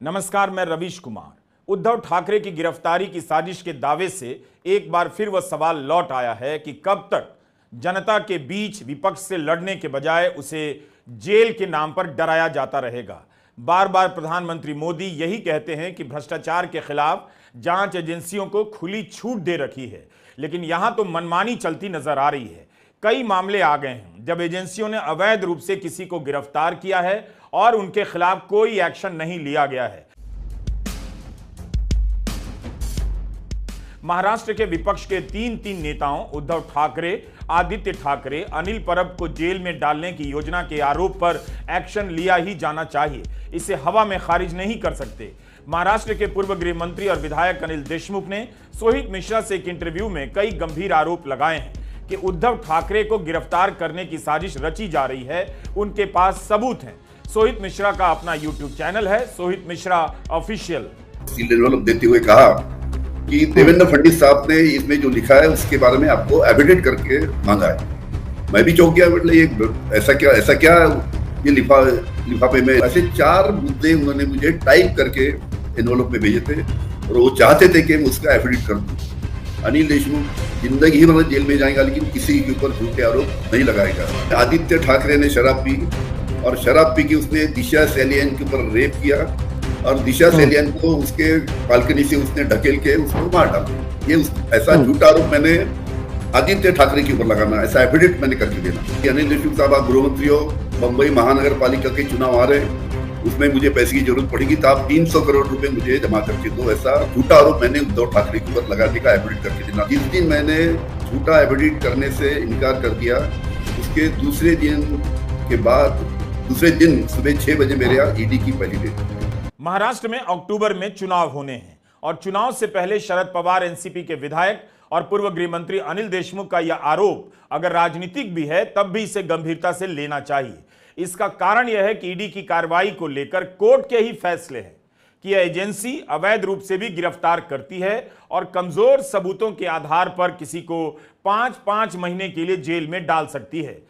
नमस्कार, मैं रवीश कुमार। उद्धव ठाकरे की गिरफ्तारी की साजिश के दावे से एक बार फिर वह सवाल लौट आया है कि कब तक जनता के बीच विपक्ष से लड़ने के बजाय उसे जेल के नाम पर डराया जाता रहेगा। बार बार प्रधानमंत्री मोदी यही कहते हैं कि भ्रष्टाचार के खिलाफ जांच एजेंसियों को खुली छूट दे रखी है, लेकिन यहां तो मनमानी चलती नजर आ रही है। कई मामले आ गए हैं जब एजेंसियों ने अवैध रूप से किसी को गिरफ्तार किया है और उनके खिलाफ कोई एक्शन नहीं लिया गया है। महाराष्ट्र के विपक्ष के तीन नेताओं उद्धव ठाकरे, आदित्य ठाकरे, अनिल परब को जेल में डालने की योजना के आरोप पर एक्शन लिया ही जाना चाहिए। इसे हवा में खारिज नहीं कर सकते। महाराष्ट्र के पूर्व गृह मंत्री और विधायक अनिल देशमुख ने सोहित मिश्रा से एक इंटरव्यू में कई गंभीर आरोप लगाए हैं कि उद्धव ठाकरे को गिरफ्तार करने की साजिश रची जा रही है। उनके पास सबूत हैं। सोहित मिश्रा का अपना यूट्यूब चैनल है, सोहित मिश्रा ऑफिशियल। देते हुए कहा कि देवेंद्र फडणवीस साहब ने इसमें जो लिखा है उसके बारे में आपको एफिडेविट करके मांगा है। मैं भी चौंक गया, मतलब ये ऐसा क्या ये लिफाफे में ऐसे 4 मुद्दे उन्होंने मुझे टाइप करके एनवेलप में भेजे थे और वो चाहते थे कि मैं उसका एफिडेविट कर दूं। अनिल देशमुख जिंदगी ही मतलब जेल में जाएगा, लेकिन किसी के ऊपर झूठे आरोप नहीं लगाएगा। आदित्य ठाकरे ने शराब पी और शराब पी के उसने दिशा सैलियन के ऊपर रेप किया और दिशा सैलियन को उसके बालकनी से उसने ढकेल के उसको मार डाला। ये ऐसा झूठा आरोप मैंने आदित्य ठाकरे के ऊपर लगाना, ऐसा एफिडेविट मैंने करके देना। अनिल देशमुख साहब आप गृह मंत्री हो, बंबई महानगर पालिका के चुनाव आ रहे, उसमें मुझे पैसे की जरूरत पड़ेगी तो आप 300 करोड़ रुपए मुझे जमा करके दो। ऐसा झूठा आरोप मैंने उद्धव ठाकरे के ऊपर लगाने का एफिडेविट करके देना। जिस दिन मैंने झूठा एफिडेविट करने से इनकार कर दिया, उसके दूसरे दिन सुबह 6 बजे मेरे यहाँ ईडी की पहली डेट। महाराष्ट्र में अक्टूबर में चुनाव होने हैं और चुनाव से पहले शरद पवार, एनसीपी के विधायक और पूर्व गृह मंत्री अनिल देशमुख का यह आरोप अगर राजनीतिक भी है तब भी इसे गंभीरता से लेना चाहिए। इसका कारण यह है कि ईडी की कार्रवाई को लेकर कोर्ट के ही फैसले हैं कि यह एजेंसी अवैध रूप से भी गिरफ्तार करती है और कमजोर सबूतों के आधार पर किसी को 5-5 महीने के लिए जेल में डाल सकती है।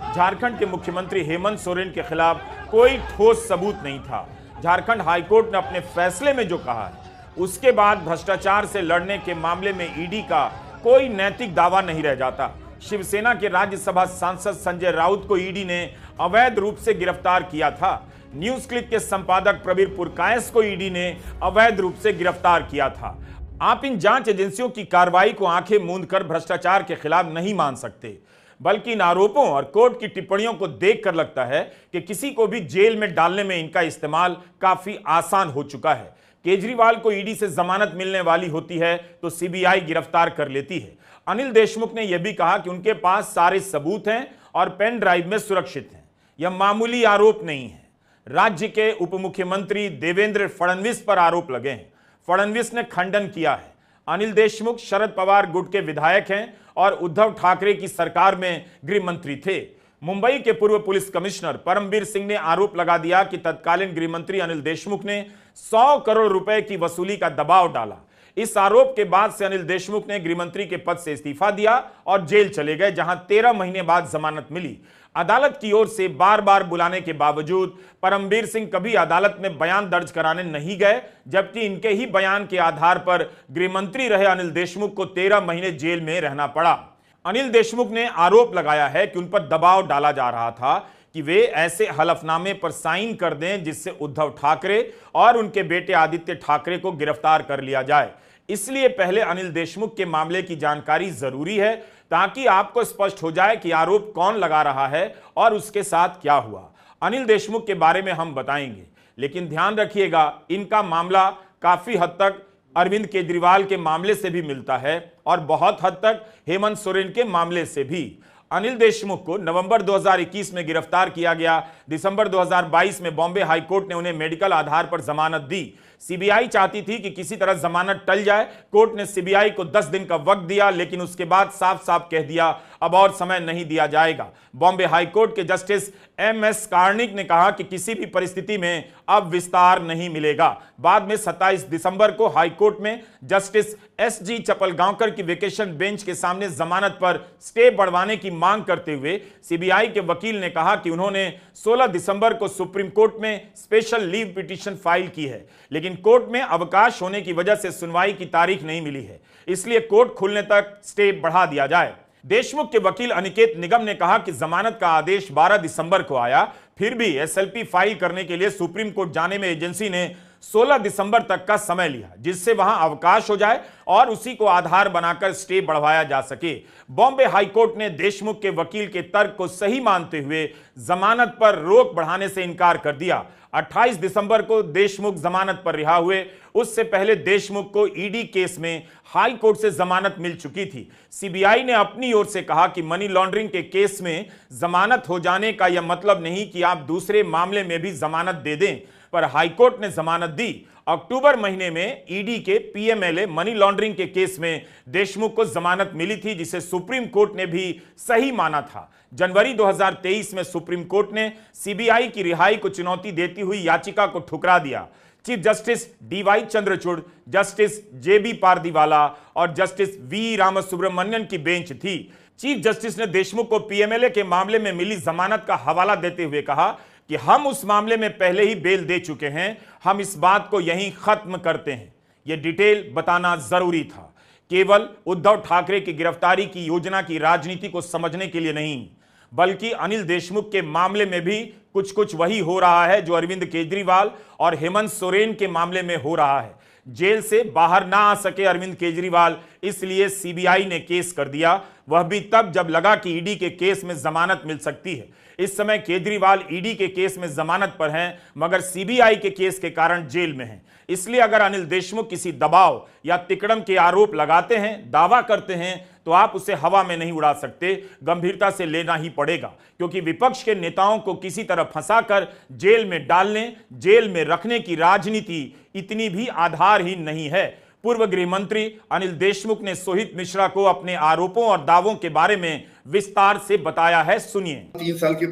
झारखंड के मुख्यमंत्री हेमंत सोरेन के खिलाफ कोई ठोस सबूत नहीं था। झारखंड हाईकोर्ट ने अपने फैसले में जो कहा है उसके बाद भ्रष्टाचार से लड़ने के मामले में ईडी का कोई नैतिक दावा नहीं रह जाता। शिवसेना के राज्यसभा सांसद संजय राउत को ईडी ने अवैध रूप से गिरफ्तार किया था। न्यूज क्लिक के संपादक प्रवीर पुरकायस को ईडी ने अवैध रूप से गिरफ्तार किया था। आप इन जांच एजेंसियों की कार्रवाई को आंखें मूंद कर भ्रष्टाचार के खिलाफ नहीं मान सकते, बल्कि इन आरोपों और कोर्ट की टिप्पणियों को देखकर लगता है कि किसी को भी जेल में डालने में इनका इस्तेमाल काफी आसान हो चुका है। केजरीवाल को ईडी से जमानत मिलने वाली होती है तो सीबीआई गिरफ्तार कर लेती है। अनिल देशमुख ने यह भी कहा कि उनके पास सारे सबूत हैं और पेन ड्राइव में सुरक्षित हैं। यह मामूली आरोप नहीं है। राज्य के उप मुख्यमंत्री देवेंद्र फडणवीस पर आरोप लगे हैं। फडणवीस ने खंडन किया है। अनिल देशमुख शरद पवार गुट के विधायक हैं और उद्धव ठाकरे की सरकार में गृह मंत्री थे। मुंबई के पूर्व पुलिस कमिश्नर परमबीर सिंह ने आरोप लगा दिया कि तत्कालीन गृह मंत्री अनिल देशमुख ने 100 करोड़ रुपए की वसूली का दबाव डाला। इस आरोप के बाद से अनिल देशमुख ने गृह मंत्री के पद से इस्तीफा दिया और जेल चले गए, जहां 13 महीने बाद जमानत मिली। अदालत की ओर से बार बार बुलाने के बावजूद परमबीर सिंह कभी अदालत में बयान दर्ज कराने नहीं गए, जबकि इनके ही बयान के आधार पर गृह मंत्री रहे अनिल देशमुख को 13 महीने जेल में रहना पड़ा। अनिल देशमुख ने आरोप लगाया है कि उन पर दबाव डाला जा रहा था कि वे ऐसे हलफनामे पर साइन कर दें जिससे उद्धव ठाकरे और उनके बेटे आदित्य ठाकरे को गिरफ्तार कर लिया जाए। इसलिए पहले अनिल देशमुख के मामले की जानकारी जरूरी है ताकि आपको स्पष्ट हो जाए कि आरोप कौन लगा रहा है और उसके साथ क्या हुआ। अनिल देशमुख के बारे में हम बताएंगे, लेकिन ध्यान रखिएगा इनका मामला काफी हद तक अरविंद केजरीवाल के मामले से भी मिलता है और बहुत हद तक हेमंत सोरेन के मामले से भी। अनिल देशमुख को नवंबर 2021 में गिरफ्तार किया गया। दिसंबर 2022 में बॉम्बे हाईकोर्ट ने उन्हें मेडिकल आधार पर जमानत दी। सीबीआई चाहती थी कि किसी तरह जमानत टल जाए। कोर्ट ने सीबीआई को 10 दिन का वक्त दिया, लेकिन उसके बाद साफ साफ कह दिया अब और समय नहीं दिया जाएगा। बॉम्बे हाईकोर्ट के जस्टिस एमएस कार्निक ने कहा कि किसी भी परिस्थिति में अब विस्तार नहीं मिलेगा। बाद में 27 दिसंबर को हाईकोर्ट में जस्टिस एसजी चपलगांवकर की वेकेशन बेंच के सामने जमानत पर स्टे बढ़वाने की मांग करते हुए सीबीआई के वकील ने कहा कि उन्होंने 16 दिसंबर को सुप्रीम कोर्ट में स्पेशल लीव पिटीशन फाइल की है, लेकिन कोर्ट में अवकाश होने की वजह से सुनवाई की तारीख नहीं मिली है, इसलिए कोर्ट खुलने तक स्टे बढ़ा दिया जाए। देशमुख के वकील अनिकेत निगम ने कहा कि जमानत का आदेश 12 दिसंबर को आया, फिर भी एसएलपी फाइल करने के लिए सुप्रीम कोर्ट जाने में एजेंसी ने 16 दिसंबर तक का समय लिया, जिससे वहां अवकाश हो जाए और उसी को आधार बनाकर स्टे बढ़वाया जा सके। बॉम्बे हाईकोर्ट ने देशमुख के वकील के तर्क को सही मानते हुए जमानत पर रोक बढ़ाने से इनकार कर दिया। 28 दिसंबर को देशमुख जमानत पर रिहा हुए। उससे पहले देशमुख को ईडी केस में हाई कोर्ट से जमानत मिल चुकी थी। सीबीआई ने अपनी ओर से कहा कि मनी लॉन्ड्रिंग के केस में जमानत हो जाने का यह मतलब नहीं कि आप दूसरे मामले में भी जमानत दे दें, पर हाईकोर्ट ने जमानत दी। अक्टूबर महीने में ईडी के पीएमएलए मनी लॉन्ड्रिंग के केस में देशमुख को जमानत मिली थी, जिसे सुप्रीम कोर्ट ने भी सही माना था। जनवरी 2023 में सुप्रीम कोर्ट ने सीबीआई की रिहाई को चुनौती देती हुई याचिका को ठुकरा दिया। Chief justice DY Chandrachud, justice JB Pardiwala और जस्टिस वी रामसुब्रमण्यन की बेंच थी। चीफ जस्टिस ने देशमुख को पीएमएलए के मामले में मिली जमानत का हवाला देते हुए कहा कि हम उस मामले में पहले ही बेल दे चुके हैं, हम इस बात को यहीं खत्म करते हैं। यह डिटेल बताना जरूरी था, केवल उद्धव ठाकरे की गिरफ्तारी की योजना की राजनीति को समझने के लिए नहीं, बल्कि अनिल देशमुख के मामले में भी कुछ कुछ वही हो रहा है जो अरविंद केजरीवाल और हेमंत सोरेन के मामले में हो रहा है। जेल से बाहर ना आ सके अरविंद केजरीवाल, इसलिए सीबीआई ने केस कर दिया, वह भी तब जब लगा कि ईडी के केस में जमानत मिल सकती है। इस समय केजरीवाल ईडी के केस में जमानत पर हैं, मगर सीबीआई के केस के कारण जेल में हैं। इसलिए अगर अनिल देशमुख किसी दबाव या तिकड़म के आरोप लगाते हैं, दावा करते हैं, तो आप उसे हवा में नहीं उड़ा सकते, गंभीरता से लेना ही पड़ेगा, क्योंकि विपक्ष के नेताओं को किसी तरह फंसाकर जेल में डालने, जेल में रखने की राजनीति इतनी भी आधारहीन नहीं है। पूर्व गृह मंत्री अनिल देशमुख ने सोहित मिश्रा को अपने आरोपों और दावों के बारे में विस्तार से बताया है, सुनिए। 3 साल के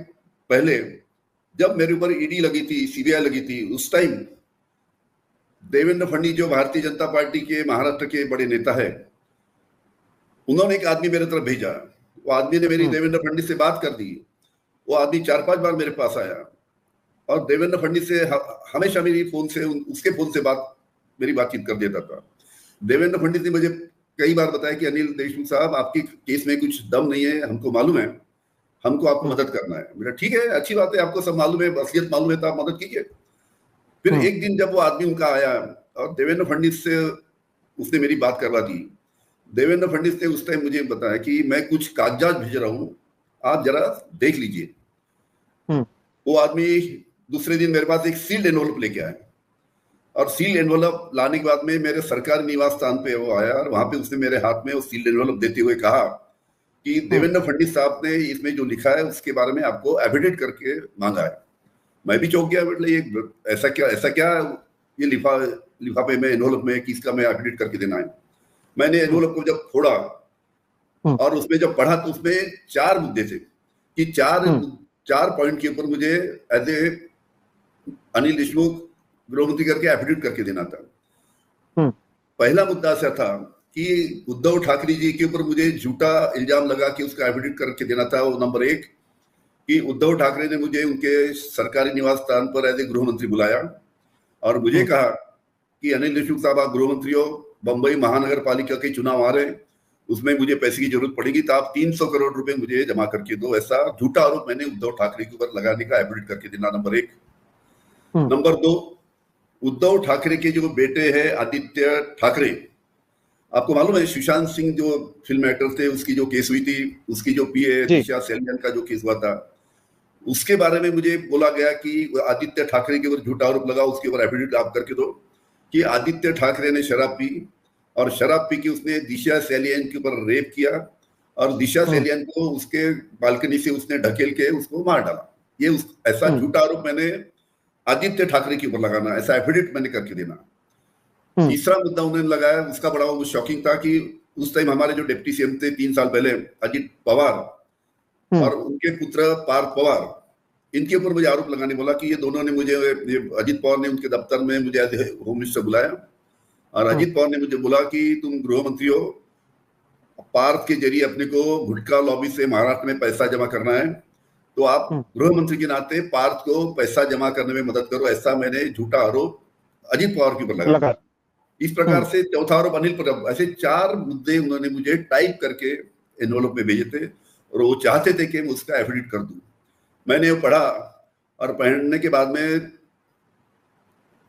पहले जब मेरे ऊपर ईडी लगी थी, सीबीआई लगी थी, उस टाइम देवेंद्र फडणवीस जो भारतीय जनता पार्टी के महाराष्ट्र के बड़े नेता है, उन्होंने एक आदमी मेरे तरफ भेजा। वो आदमी ने मेरी देवेंद्र फडणवीस से बात कर दी। वो आदमी 4-5 बार मेरे पास आया और देवेंद्र फडणवीस से हमेशा मेरी फोन से, उसके फोन से मेरी बातचीत कर देता था। देवेंद्र फडणवीस ने मुझे कई बार बताया कि अनिल देशमुख साहब, आपके केस में कुछ दम नहीं है, हमको मालूम है, हमको आपको मदद करना है। मेरा ठीक है, अच्छी बात है, आपको सब मालूम है, असलियत मालूम है, तो आप मदद कीजिए। फिर एक दिन जब वो आदमी उनका आया और देवेंद्र फडणवीस से उसने मेरी बात करवा दी। देवेंद्र फडणवीस ने उस टाइम मुझे बताया कि मैं कुछ कागजात भेज रहा हूं, आप जरा देख लीजिए। वो आदमी दूसरे दिन मेरे पास एक सील्ड एनवलप लेके आया और सील्ड एनवलप लाने के बाद में मेरे सरकारी निवास स्थान पे वो आया और वहां पे उसने मेरे हाथ में वो सील्ड एनवलप देते हुए कहा कि देवेंद्र फडणवीस साहब ने इसमें जो लिखा है उसके बारे में आपको एफिडेविट करके मांगा है। मैं भी चौंक गया, मतलब ये ऐसा क्या ये लिफाफे में, एनवलप में किसका मैं एफिडेविट करके देना है। मैंने एनवलप को जब फोड़ा और उसमें जब पढ़ा तो उसमें 4 मुद्दे थे कि 4 पॉइंट के ऊपर मुझे एज ए अनिल देशमुख गृहमंत्री करके एफिडेविट करके देना था। पहला मुद्दा ऐसा था कि उद्धव ठाकरे जी के ऊपर मुझे झूठा इल्जाम लगा कि उसका एफिडेविट करके देना था। वो नंबर 1 कि उद्धव ठाकरे ने मुझे उनके सरकारी निवास स्थान पर एज ए गृहमंत्री बुलाया और मुझे कहा कि अनिल देशमुख साहब, आप गृहमंत्री हो, बंबई महानगर पालिका के चुनाव आ रहे हैं, उसमें मुझे पैसे की जरूरत पड़ेगी, तो आप 300 करोड़ रुपए मुझे जमा करके दो। ऐसा झूठा आरोप मैंने उद्धव ठाकरे के ऊपर लगाने का एफिडेविट करके देना, नंबर 1। नंबर 2, उद्धव ठाकरे के जो बेटे हैं आदित्य ठाकरे, आपको मालूम है सुशांत सिंह जो फिल्म एक्टर थे, उसकी जो केस हुई थी, उसकी जो पीए दिशा सैलियन का जो केस हुआ था, उसके बारे में मुझे बोला गया कि आदित्य ठाकरे के ऊपर झूठा आरोप लगा, उसके ऊपर एफिडेविट आप करके दो कि आदित्य ठाकरे ने शराब पी और शराब पी के उसने दिशा सैलियन के ऊपर रेप किया और दिशा सैलियन को उसके बालकनी से उसने ढकेल के उसको मार डाला। ये ऐसा झूठा आरोप मैंने आदित्य ठाकरे के ऊपर लगाना, ऐसा एफिडेविट मैंने करके देना। तीसरा मुद्दा उन्होंने लगाया, उसका बड़ा वो शॉकिंग था कि उस टाइम हमारे जो डिप्टी सीएम थे 3 साल पहले, अजीत पवार और उनके पुत्र पार्थ पवार, इनके ऊपर मुझे आरोप लगाने बोला कि ये दोनों ने मुझे, अजीत पवार ने उनके दफ्तर में मुझे होम मिनिस्टर बुलाया और अजीत पवार ने मुझे बोला कि तुम गृह मंत्री हो, पार्थ के जरिए अपने को गुटखा लॉबी से महाराष्ट्र में पैसा जमा करना है, तो आप गृह मंत्री के नाते पार्थ को पैसा जमा करने में मदद करो। ऐसा मैंने झूठा आरोप अजीत पवार के ऊपर लगाया। इस प्रकार से चौथा आरोप अनिल पर, ऐसे 4 मुद्दे उन्होंने मुझे टाइप करके एनवेलप में भेजे थे और वो चाहते थे कि मैं उसका एफिडेविट कर दूं। मैंने वो पढ़ा और पढ़ने के बाद में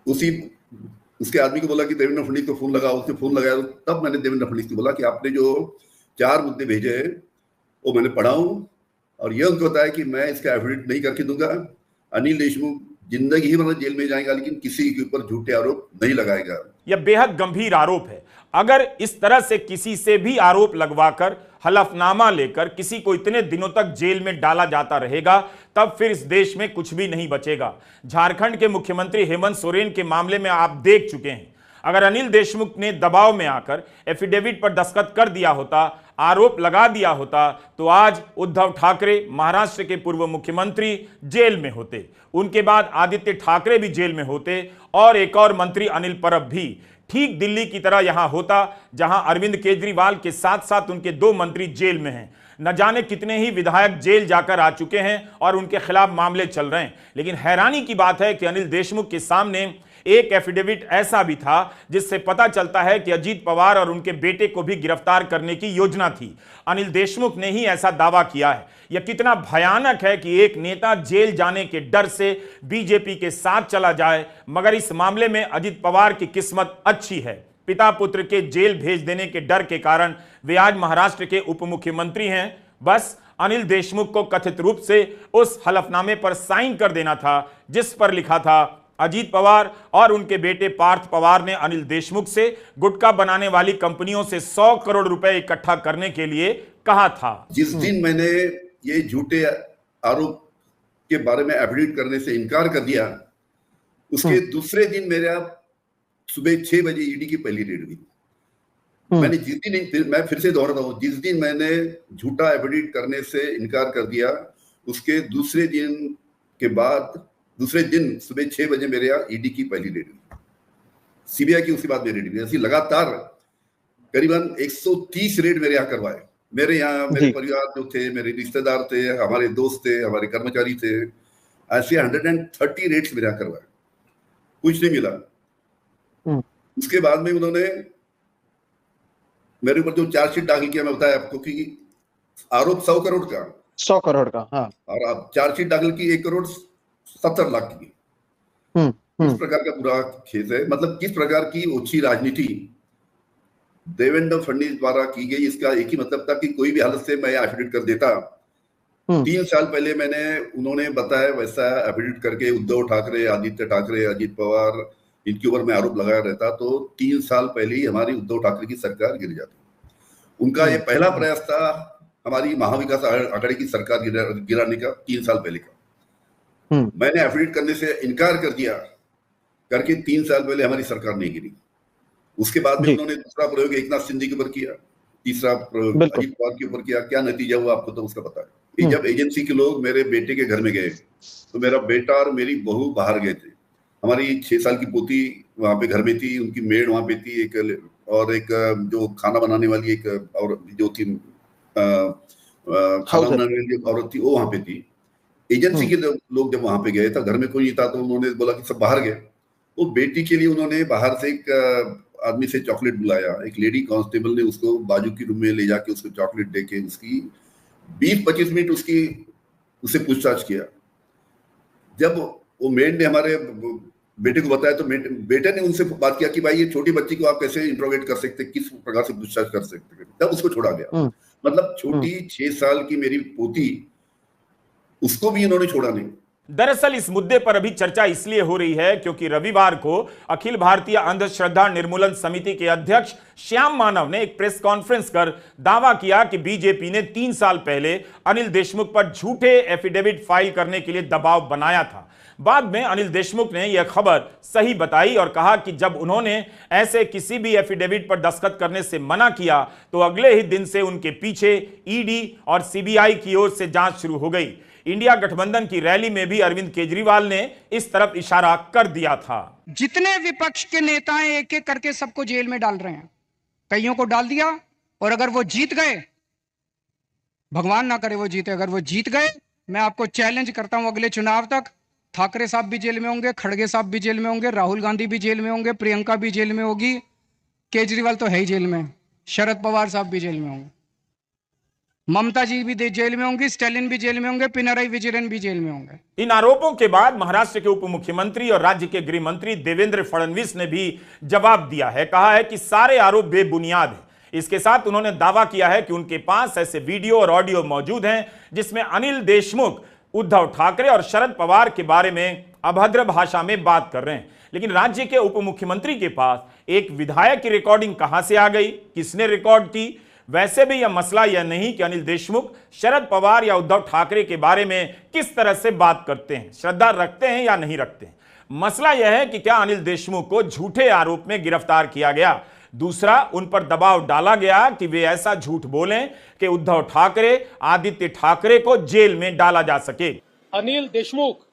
उसके आदमी को बोला कि देवेंद्र फडणवीस को फोन लगाओ। उसने फोन लगाया, तब मैंने देवेंद्र फडणवीस को बोला कि आपने जो 4 मुद्दे भेजे हैं वो मैंने पढ़ा हूं और यह उनको बताया कि मैं इसका एफिडेविट नहीं करके दूंगा। अनिल देशमुख जिंदगी ही मतलब जेल में जाएगा, लेकिन किसी के ऊपर झूठे आरोप नहीं लगाएगा। यह बेहद गंभीर आरोप है। अगर इस तरह से किसी से भी आरोप लगवाकर हलफनामा लेकर किसी को इतने दिनों तक जेल में डाला जाता रहेगा, तब फिर इस देश में कुछ भी नहीं बचेगा। झारखंड के मुख्यमंत्री हेमंत सोरेन के मामले में आप देख चुके हैं। अगर अनिल देशमुख ने दबाव में आकर एफिडेविट पर दस्तखत कर दिया होता, आरोप लगा दिया होता, तो आज उद्धव ठाकरे, महाराष्ट्र के पूर्व मुख्यमंत्री, जेल में होते। उनके बाद आदित्य ठाकरे भी जेल में होते और एक और मंत्री अनिल परब भी ठीक दिल्ली की तरह यहां होता, जहां अरविंद केजरीवाल के साथ साथ उनके 2 मंत्री जेल में हैं। न जाने कितने ही विधायक जेल जाकर आ चुके हैं और उनके खिलाफ मामले चल रहे हैं। लेकिन हैरानी की बात है कि अनिल देशमुख के सामने एक एफिडेविट ऐसा भी था जिससे पता चलता है कि अजीत पवार और उनके बेटे को भी गिरफ्तार करने की योजना थी। अनिल देशमुख ने ही ऐसा दावा किया है। यह कितना भयानक है कि एक नेता जेल जाने के डर से बीजेपी के साथ चला जाए, मगर इस मामले में अजीत पवार की किस्मत अच्छी है। पिता पुत्र के जेल भेज देने के डर के कारण वे आज महाराष्ट्र के उप मुख्यमंत्री हैं। बस अनिल देशमुख को कथित रूप से उस हलफनामे पर साइन कर देना था जिस पर लिखा था अजीत पवार और उनके बेटे पार्थ पवार ने अनिल देशमुख से गुटखा बनाने वाली कंपनियों से 100 करोड़ रुपए इकट्ठा करने के लिए कहा था। जिस दिन मैंने ये झूठे आरोप के बारे में एफिडेविट करने से इनकार कर दिया, उसके दूसरे दिन मेरा सुबह 6 बजे ईडी की पहली रेड हुई। मैंने जिस दिन, मैं फिर से दोहराता हूं, जिस दिन मैंने झूठा एफिडेविट करने से इनकार कर दिया, उसके दूसरे दिन सुबह 6 बजे मेरे यहाँ ईडी की पहली रेड हुई। सीबीआई की उसके बाद मेरी रेड हुई। ऐसी लगातार करीबन 130 रेड मेरे यहाँ करवाए। मेरे यहाँ मेरे परिवार जो थे, मेरे रिश्तेदार थे, हमारे दोस्त थे, हमारे कर्मचारी थे, ऐसे 130 रेड्स मेरे यहाँ करवाए, कुछ नहीं मिला। उसके बाद में उन्होंने मेरे ऊपर जो चार्जशीट दाखिल किया, मैं बताया आपको कि आरोप 100 करोड़ का, हाँ, और आप चार्जशीट दाखिल की 1,70,00,000 की। इस प्रकार का पूरा केस है। मतलब किस प्रकार की ओछी राजनीति देवेंद्र फडणवीस द्वारा की गई, इसका एक ही मतलब था कि कोई भी हालत से मैं एफिडेविट कर देता। 3 साल पहले उन्होंने बताया वैसा एफिडेविट करके उद्धव ठाकरे, आदित्य ठाकरे, अजीत पवार, इनके ऊपर मैं आरोप लगाया रहता, तो 3 साल पहले ही हमारी उद्धव ठाकरे की सरकार गिर जाती। उनका ये पहला प्रयास था हमारी महाविकास आघाड़ी की सरकार गिराने का, 3 साल पहले का। मैंने एफिडेविट करने से इनकार कर दिया, करके 3 साल पहले हमारी सरकार नहीं गिरी। उसके बाद में उन्होंने दूसरा प्रयोग एकनाथ शिंदे के ऊपर किया, तीसरा प्रयोग अजीत पवार के ऊपर किया। क्या नतीजा हुआ आपको तो उसका पता है। जब एजेंसी के लोग मेरे बेटे के घर में गए, तो मेरा बेटा और मेरी बहू बाहर गए थे। हमारी 6 साल की पोती वहां पे घर में थी, उनकी मेड वहां पे थी, एक जो खाना बनाने वाली एक और जो थी खाना बनाने वाली औरत थी, वो वहां पे थी। एजेंसी के लोग जब वहां पे गए था, घर में कोई नहीं था, तो उन्होंने बोला कि सब बाहर गए। वो बेटी के लिए उन्होंने बाहर से एक आदमी से चॉकलेट बुलाया। एक लेडी कांस्टेबल ने उसको बाजू की रूम में ले जाके उसको चॉकलेट देके उसकी 20-25 मिनट उससे पूछताछ किया। जब वो मेड ने हमारे बेटे को बताया, तो बेटे ने उनसे बात किया कि भाई ये छोटी बच्ची को आप कैसे इंट्रोगेट कर सकते, किस प्रकार से पूछताछ कर सकते। तब उसको छोड़ा गया। मतलब छोटी 6 साल की मेरी पोती, उसको भी इन्होंने छोड़ा नहीं। दरअसल इस मुद्दे पर अभी चर्चा इसलिए हो रही है क्योंकि रविवार को अखिल भारतीय अंधश्रद्धा निर्मूलन समिति के अध्यक्ष श्याम मानव ने एक प्रेस कॉन्फ्रेंस कर दावा किया कि बीजेपी ने 3 साल पहले अनिल देशमुख पर झूठे एफिडेविट फाइल करने के लिए दबाव बनाया था। बाद में अनिल देशमुख ने यह खबर सही बताई और कहा कि जब उन्होंने ऐसे किसी भी एफिडेविट पर दस्तखत करने से मना किया तो अगले ही दिन से उनके पीछे ईडी और सीबीआई की ओर से जांच शुरू हो गई। इंडिया गठबंधन की रैली में भी अरविंद केजरीवाल ने इस तरफ इशारा कर दिया था। जितने विपक्ष के नेता हैं एक एक करके सबको जेल में डाल रहे हैं, कईयों को डाल दिया, और अगर वो जीत गए, भगवान ना करे वो जीते, अगर वो जीत गए, मैं आपको चैलेंज करता हूं अगले चुनाव तक ठाकरे साहब भी जेल में होंगे, खड़गे साहब भी जेल में होंगे, राहुल गांधी भी जेल में होंगे, प्रियंका भी जेल में होगी, केजरीवाल तो है ही जेल में, शरद पवार साहब भी जेल में होंगे, ममता जी भी जेल में होंगी, स्टालिन भी जेल में होंगे, पिनराई विजयन भी जेल में होंगे। इन आरोपों के बाद महाराष्ट्र के उप मुख्यमंत्री और राज्य के गृह मंत्री देवेंद्र फडणवीस ने भी जवाब दिया है। कहा है कि सारे आरोप बेबुनियाद हैं। इसके साथ उन्होंने दावा किया है कि उनके पास ऐसे वीडियो और ऑडियो मौजूद हैं जिसमें अनिल देशमुख उद्धव ठाकरे और शरद पवार के बारे में अभद्र भाषा में बात कर रहे हैं। लेकिन राज्य के उप मुख्यमंत्री के पास एक विधायक की रिकॉर्डिंग कहां से आ गई, किसने रिकॉर्ड की? वैसे भी यह मसला यह नहीं कि अनिल देशमुख शरद पवार या उद्धव ठाकरे के बारे में किस तरह से बात करते हैं, श्रद्धा रखते हैं या नहीं रखते हैं। मसला यह है कि क्या अनिल देशमुख को झूठे आरोप में गिरफ्तार किया गया, दूसरा उन पर दबाव डाला गया कि वे ऐसा झूठ बोलें कि उद्धव ठाकरे, आदित्य ठाकरे को जेल में डाला जा सके। अनिल देशमुख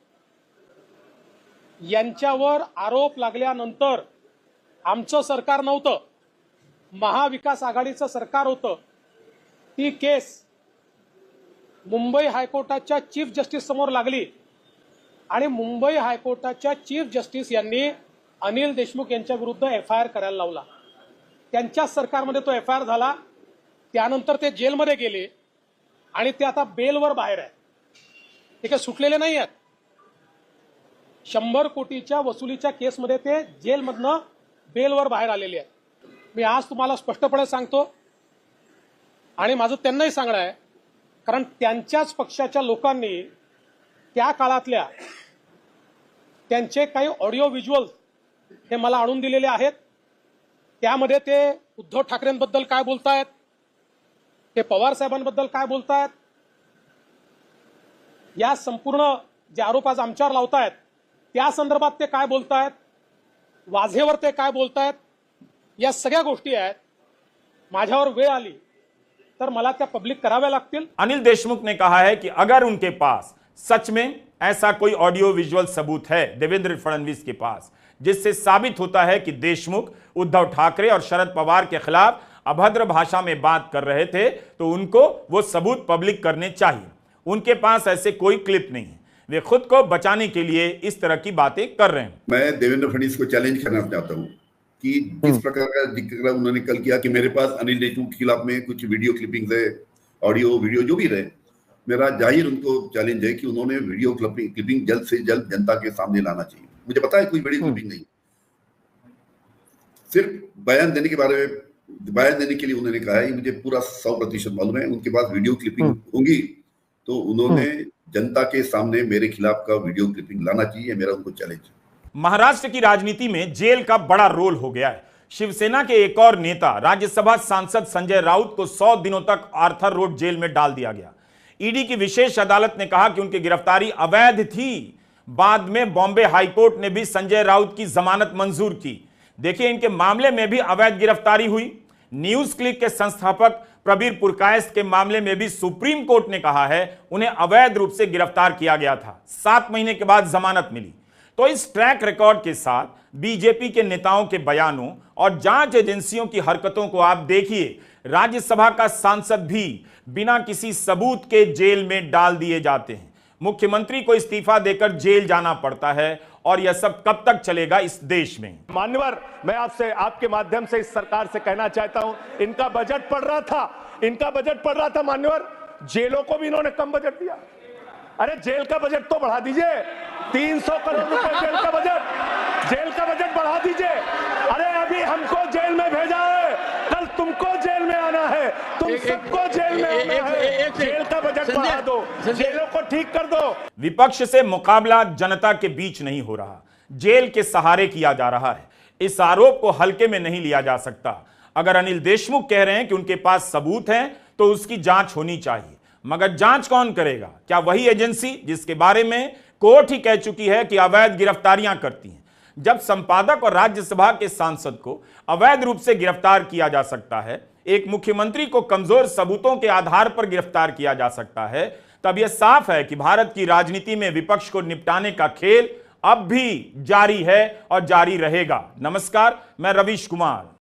यांच्यावर आरोप लागल्यानंतर आमचं सरकार नव्हतं, महाविकास आघाडीचं सरकार होतं, ती केस मुंबई हायकोर्टाच्या चीफ जस्टिस समोर लागली आणि मुंबई हायकोर्टाच्या चीफ जस्टिस यांनी अनिल देशमुख यांच्या विरुद्ध एफआयआर करायला लावला। त्यांच्या सरकारमध्ये तो एफआयआर झाला, त्यानंतर ते जेलमध्ये गेले आणि ते आता बेलवर बाहेर आहेत, ते काही सुटलेले नाही आहेत। 100 कोटीच्या वसुलीच्या केसमध्ये ते जेलमधनं बेलवर बाहेर आलेले आहेत। मी आज तुम्हाला स्पष्टपणे सांगतो आणि माझं त्यांनाही सांगणं आहे, कारण त्यांच्याच पक्षाच्या लोकांनी त्या काळातल्या त्यांचे काही ऑडिओ व्हिज्युअल्स हे मला आणून दिलेले आहेत। त्यामध्ये ते उद्धव ठाकरेंबद्दल काय बोलतायत, ते पवार साहेबांबद्दल काय बोलतायत, या संपूर्ण जे आरोप आज आमच्यावर लावतायत त्या संदर्भात ते काय बोलतायत, वाझेवर ते काय बोलतायत, या सगळ्या गोष्टी आहेत। माझ्यावर वेळ आली तर मला त्या पब्लिक कराव्या लागतील। अनिल देशमुख ने कहा है कि अगर उनके पास सच में ऐसा कोई ऑडियो विजुअल सबूत है देवेंद्र फडणवीस के पास जिससे साबित होता है कि देशमुख उद्धव ठाकरे और शरद पवार के खिलाफ अभद्र भाषा में बात कर रहे थे तो उनको वो सबूत पब्लिक करने चाहिए। उनके पास ऐसे कोई क्लिप नहीं है, वे खुद को बचाने के लिए इस तरह की बातें कर रहे हैं। मैं देवेंद्र फडणवीस को चैलेंज करना चाहता हूँ कि जिस प्रकार का जिक्र उन्होंने कल किया कि मेरे पास अनिल देशमुख के खिलाफ में कुछ वीडियो क्लिपिंग्स है, ऑडियो वीडियो जो भी रहे, मेरा जाहिर उनको चैलेंज है कि उन्होंने वीडियो क्लिपिंग जल्द से जल्द जनता के सामने लाना चाहिए। मुझे पता है कोई वीडियो क्लिपिंग नहीं, सिर्फ बयान देने के लिए उन्होंने कहा है। मुझे पूरा 100% मालूम है उनके पास वीडियो क्लिपिंग होंगी तो उन्होंने जनता के सामने मेरे खिलाफ का वीडियो क्लिपिंग लाना चाहिए, मेरा उनको चैलेंज है। महाराष्ट्र की राजनीति में जेल का बड़ा रोल हो गया है। शिवसेना के एक और नेता राज्यसभा सांसद संजय राउत को 100 दिनों तक आर्थर रोड जेल में डाल दिया गया। ईडी की विशेष अदालत ने कहा कि उनकी गिरफ्तारी अवैध थी। बाद में बॉम्बे हाईकोर्ट ने भी संजय राउत की जमानत मंजूर की। देखिए, इनके मामले में भी अवैध गिरफ्तारी हुई। न्यूज क्लिक के संस्थापक प्रबीर पुरकायस्थ के मामले में भी सुप्रीम कोर्ट ने कहा है उन्हें अवैध रूप से गिरफ्तार किया गया था, 7 महीने के बाद जमानत मिली। तो इस ट्रैक रिकॉर्ड के साथ बीजेपी के नेताओं के बयानों और जांच एजेंसियों की हरकतों को आप देखिए, राज्यसभा का सांसद भी बिना किसी सबूत के जेल में डाल दिए जाते हैं। मुख्यमंत्री को इस्तीफा देकर जेल जाना पड़ता है और यह सब कब तक चलेगा इस देश में? मान्यवर, मैं आपसे आपके माध्यम से इस सरकार से कहना चाहता हूं, इनका बजट पड़ रहा था मान्यवर, जेलों को भी इन्होंने कम बजट दिया। अरे जेल का बजट तो बढ़ा दीजिए, 300 करोड़ रुपए जेल का बजट बढ़ा दीजिए। अरे अभी हमको जेल में भेजा है, कल तुमको जेल में आना है, तुम सबको जेल में आना है। जेल का बजट बढ़ा दो, जेलों को ठीक कर दो। विपक्ष से मुकाबला जनता के बीच नहीं हो रहा, जेल के सहारे किया जा रहा है। इस आरोप को हल्के में नहीं लिया जा सकता। अगर अनिल देशमुख कह रहे हैं कि उनके पास सबूत हैं तो उसकी जांच होनी चाहिए, मगर जांच कौन करेगा? क्या वही एजेंसी जिसके बारे में कोर्ट ही कह चुकी है कि अवैध गिरफ्तारियां करती हैं। जब संपादक और राज्यसभा के सांसद को अवैध रूप से गिरफ्तार किया जा सकता है, एक मुख्यमंत्री को कमजोर सबूतों के आधार पर गिरफ्तार किया जा सकता है, तब यह साफ है कि भारत की राजनीति में विपक्ष को निपटाने का खेल अब भी जारी है और जारी रहेगा। नमस्कार, मैं रवीश कुमार।